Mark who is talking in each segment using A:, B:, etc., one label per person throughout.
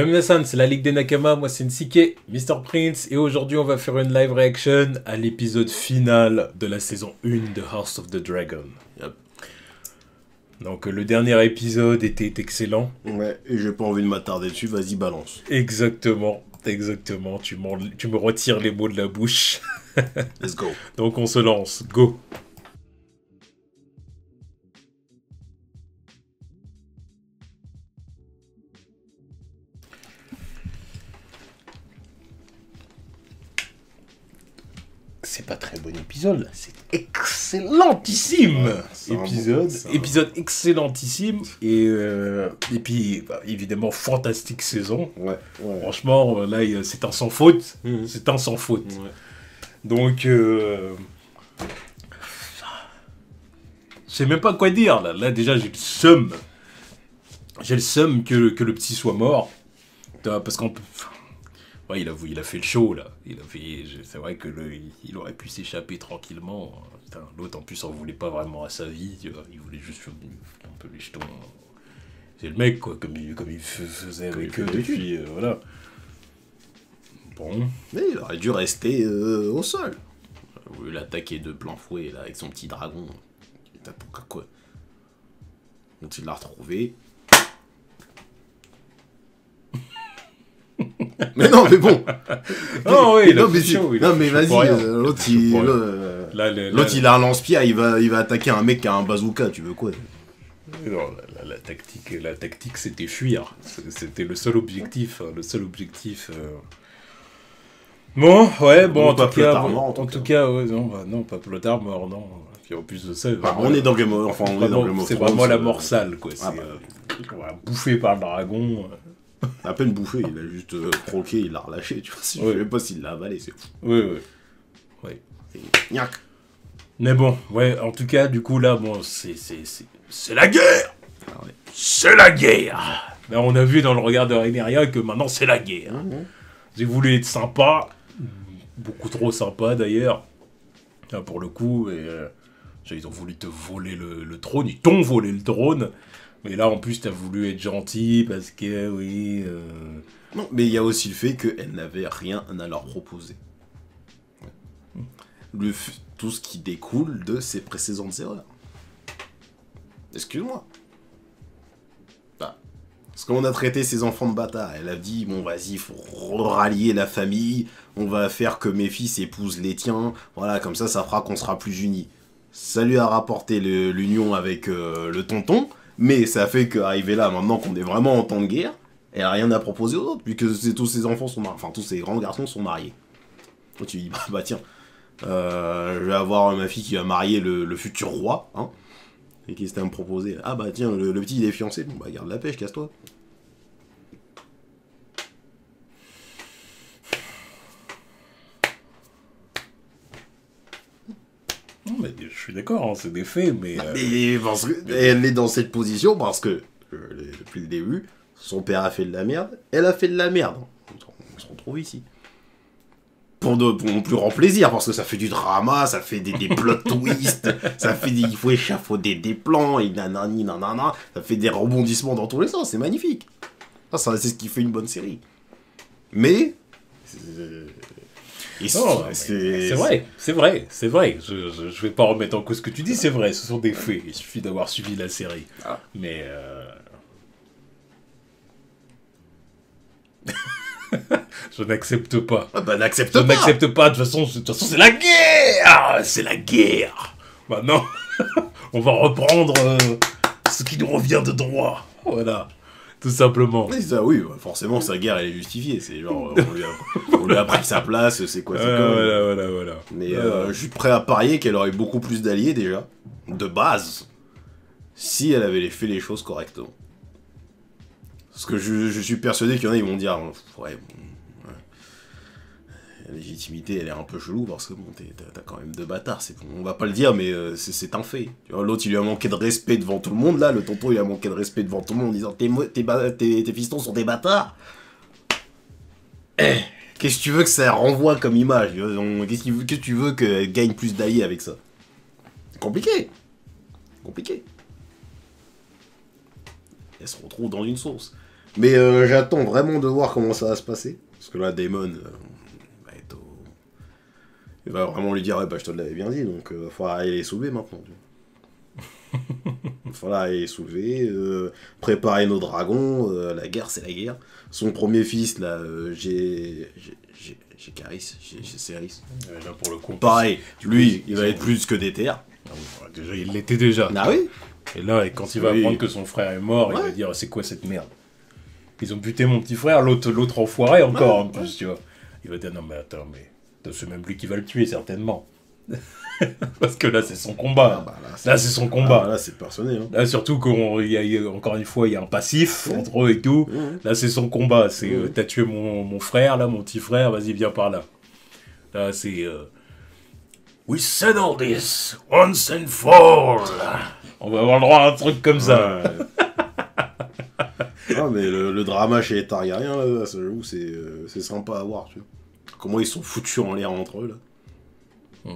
A: Bienvenue à c'est la Ligue des Nakama, moi c'est Nsike, Mr. Prince, et aujourd'hui on va faire une live reaction à l'épisode final de la saison 1 de House of the Dragon.
B: Yep.
A: Donc le dernier épisode était excellent.
B: Ouais, et j'ai pas envie de m'attarder dessus, vas-y balance.
A: Exactement, tu me retires les mots de la bouche.
B: Let's go.
A: Donc on se lance, go. C'est pas très bon épisode, c'est excellentissime épisode excellentissime et puis bah, évidemment fantastique saison.
B: Ouais.
A: Franchement là c'est un sans faute, c'est un sans faute.
B: Ouais.
A: Donc je sais même pas quoi dire là déjà j'ai le seum que le petit soit mort parce qu'on peut. Ouais, il a fait le show là. C'est vrai que il aurait pu s'échapper tranquillement. L'autre en plus en voulait pas vraiment à sa vie. Tu vois. Il voulait juste faire un peu les jetons. C'est le mec quoi, comme il faisait avec eux depuis. Voilà. Bon.
B: Mais il aurait dû rester au sol. Il voulu l'attaquer de plein fouet là avec son petit dragon. T'as pour quoi? Quand il l'a retrouvé. Mais non, mais bon.
A: Oh oui,
B: non, mais vas-y, l'autre il a un lance-pierre, il va attaquer un mec qui a un bazooka, tu veux quoi?
A: Non, la tactique c'était fuir. C'était le seul objectif. Bon, ouais, bon, en tout cas, ouais, non, pas Plot Armor, non. Puis en plus de ça,
B: on est dans Game of Thrones.
A: C'est vraiment la mort sale, quoi. C'est bouffé par le dragon.
B: À peine bouffé, il a juste croqué, il l'a relâché, tu vois. Je sais même pas s'il l'a avalé, c'est fou.
A: Oui. Mais bon, ouais, en tout cas, du coup, là, bon, c'est la guerre.
B: Ah ouais.
A: C'est la guerre. Là, on a vu dans le regard de Rhaenyra que maintenant, c'est la guerre. J'ai voulu être sympa, beaucoup trop sympa, d'ailleurs, pour le coup, et ils ont voulu te voler le trône, ils t'ont volé le trône. Mais là, en plus, t'as voulu être gentil parce que, oui...
B: Non, mais il y a aussi le fait qu'elle n'avait rien à leur proposer. Tout ce qui découle de ses précédentes erreurs. Excuse-moi. Bah, parce qu'on a traité ses enfants de bâtards. Elle a dit, bon, vas-y, il faut rallier la famille. On va faire que mes fils épousent les tiens. Voilà, comme ça fera qu'on sera plus unis. Ça lui a rapporté l'union avec le tonton. Mais ça fait qu'arriver là, maintenant qu'on est vraiment en temps de guerre, elle a rien à proposer aux autres, puisque tous ses enfants sont mariés, enfin tous ses grands garçons sont mariés. Donc tu dis, bah tiens, je vais avoir ma fille qui va marier le futur roi, hein, et qu'est-ce que t'as à me proposer? Ah bah tiens, le petit il est fiancé, bon bah garde la pêche, casse-toi.
A: Non, mais je suis d'accord, hein, c'est des faits, mais...
B: Parce que elle est dans cette position parce que, depuis le début, son père a fait de la merde, elle a fait de la merde. On se retrouve ici. Pour mon plus grand plaisir, parce que ça fait du drama, ça fait des plot twists, il faut échafauder des plans, et nanani, nanana, ça fait des rebondissements dans tous les sens, c'est magnifique. Ça c'est ce qui fait une bonne série. Mais...
A: c'est vrai. Je vais pas remettre en cause ce que tu dis, c'est vrai, ce sont des faits. Il suffit d'avoir suivi la série. Mais je n'accepte pas.
B: N'accepte
A: pas. De toute façon, c'est la guerre. C'est la guerre. Maintenant, on va reprendre ce qui nous revient de droit. Voilà. Tout simplement.
B: Mais ça, oui, forcément, sa guerre, elle est justifiée. C'est genre, on lui a pris sa place, c'est quoi,
A: voilà.
B: Mais je suis prêt à parier qu'elle aurait beaucoup plus d'alliés, déjà, de base, si elle avait fait les choses correctement. Parce que je suis persuadé qu'il y en a, ils vont dire, ouais, la légitimité, elle est un peu chelou, parce que bon, t'as quand même deux bâtards, on va pas le dire, mais c'est un fait. L'autre, il lui a manqué de respect devant tout le monde, là, le tonton, il a manqué de respect devant tout le monde, en disant, tes fistons sont des bâtards. Qu'est-ce que tu veux que ça renvoie comme image? Qu'est-ce que tu veux qu'elle gagne plus d'alliés avec ça? C'est compliqué. Elle se retrouve dans une sauce. Mais j'attends vraiment de voir comment ça va se passer. Parce que là, Damon va être il va vraiment lui dire, ouais, bah je te l'avais bien dit, donc il va falloir aller les soulever maintenant. Il va falloir aller les soulever, préparer nos dragons, la guerre c'est la guerre. Son premier fils, là, j'ai Caris, j'ai Céris.
A: Là, pour le coup,
B: Pareil, lui, il va être plus que des terres.
A: Ah oui, déjà, il l'était déjà.
B: Ah oui.
A: Et là, quand il va apprendre que son frère est mort, il va dire c'est quoi cette merde. Ils ont buté mon petit frère, l'autre enfoiré encore en plus, tu vois. Il va dire non mais attends, mais c'est même lui qui va le tuer certainement. Parce que là c'est son combat.
B: Ah bah,
A: là c'est son combat.
B: Ah, là c'est personnel. Hein.
A: Là surtout qu'encore une fois il y a un passif entre eux et tout. Là c'est son combat. C'est t'as tué mon frère là, mon petit frère, vas-y viens par là. Là c'est we settle this once and for all. On va avoir le droit à un truc comme ça.
B: Ah mais le drama chez les Targaryens là, j'avoue c'est sympa à voir, tu vois. Comment ils sont foutus en l'air entre eux là.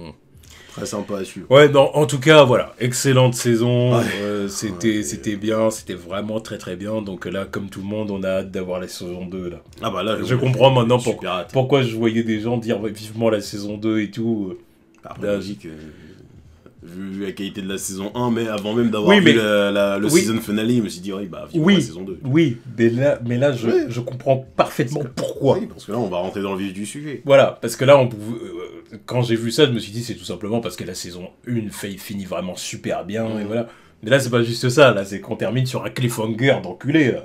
B: Très sympa à suivre.
A: Ouais, non, en tout cas, voilà, excellente saison,
B: Ouais.
A: C'était bien, c'était vraiment très très bien, donc là, comme tout le monde, on a hâte d'avoir la saison 2, là.
B: Ah bah là,
A: Je comprends maintenant pourquoi je voyais des gens dire vivement la saison 2 et tout.
B: Après, logique, vu la qualité de la saison 1, mais avant même d'avoir vu le season finale, je me suis dit, oui, bah, vivement la saison 2.
A: Oui, mais là je comprends parfaitement pourquoi.
B: Oui, parce que là, on va rentrer dans le vif du sujet.
A: Voilà, parce que là, quand j'ai vu ça, je me suis dit, c'est tout simplement parce que la saison 1 finit vraiment super bien, et voilà. Mais là, c'est pas juste ça, là, c'est qu'on termine sur un cliffhanger d'enculé, là.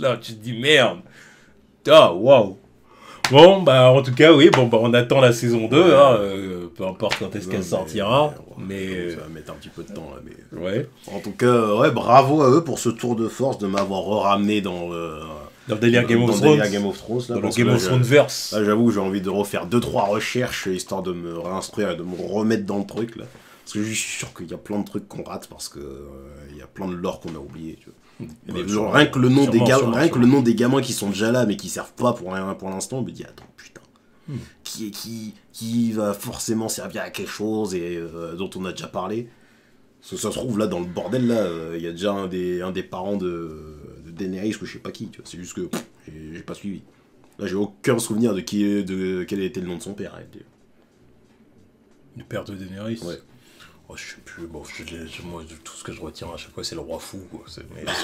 A: Là, tu te dis, merde. Ah, waouh. Bon, bah, en tout cas, oui, bon, bah, on attend la saison 2, hein, peu importe quand est-ce qu'elle sortira, mais...
B: Ça va mettre un petit peu de temps, là, mais...
A: Ouais.
B: En tout cas, ouais, bravo à eux pour ce tour de force de m'avoir ramené dans le
A: délire Game of Thrones.
B: Dans le Game of
A: Thrones verse.
B: Là, j'avoue, j'ai envie de refaire 2-3 recherches, histoire de me réinstruire et de me remettre dans le truc, là. Parce que je suis sûr qu'il y a plein de trucs qu'on rate, parce que il y a plein de lore qu'on a oublié, tu vois. Rien que le nom des gamins qui sont déjà là mais qui servent pas pour rien pour l'instant, on me dit attends putain, qui va forcément servir à quelque chose et dont on a déjà parlé. Parce que ça se trouve là dans le bordel là, il y a déjà un des parents de Daenerys ou je sais pas qui, tu vois. C'est juste que j'ai pas suivi. Là j'ai aucun souvenir de quel était le nom de son père.
A: Le père de Daenerys.
B: Ouais.
A: Oh, je sais plus, bon, moi, tout ce que je retiens à chaque fois, c'est le roi fou, quoi.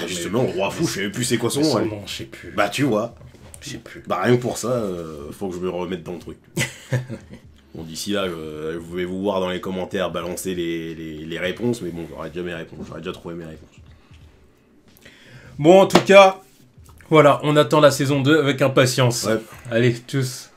B: Justement, le roi fou, je sais plus c'est quoi son nom.
A: Non, je sais plus.
B: Bah, tu vois.
A: Je sais plus.
B: Bah, rien que pour ça, faut que je me remette dans le truc. Bon, d'ici là, vous pouvez vous voir dans les commentaires balancer les réponses, mais bon, j'aurais déjà mes réponses, j'aurais déjà trouvé mes réponses.
A: Bon, en tout cas, voilà, on attend la saison 2 avec impatience.
B: Ouais.
A: Allez, tchuss.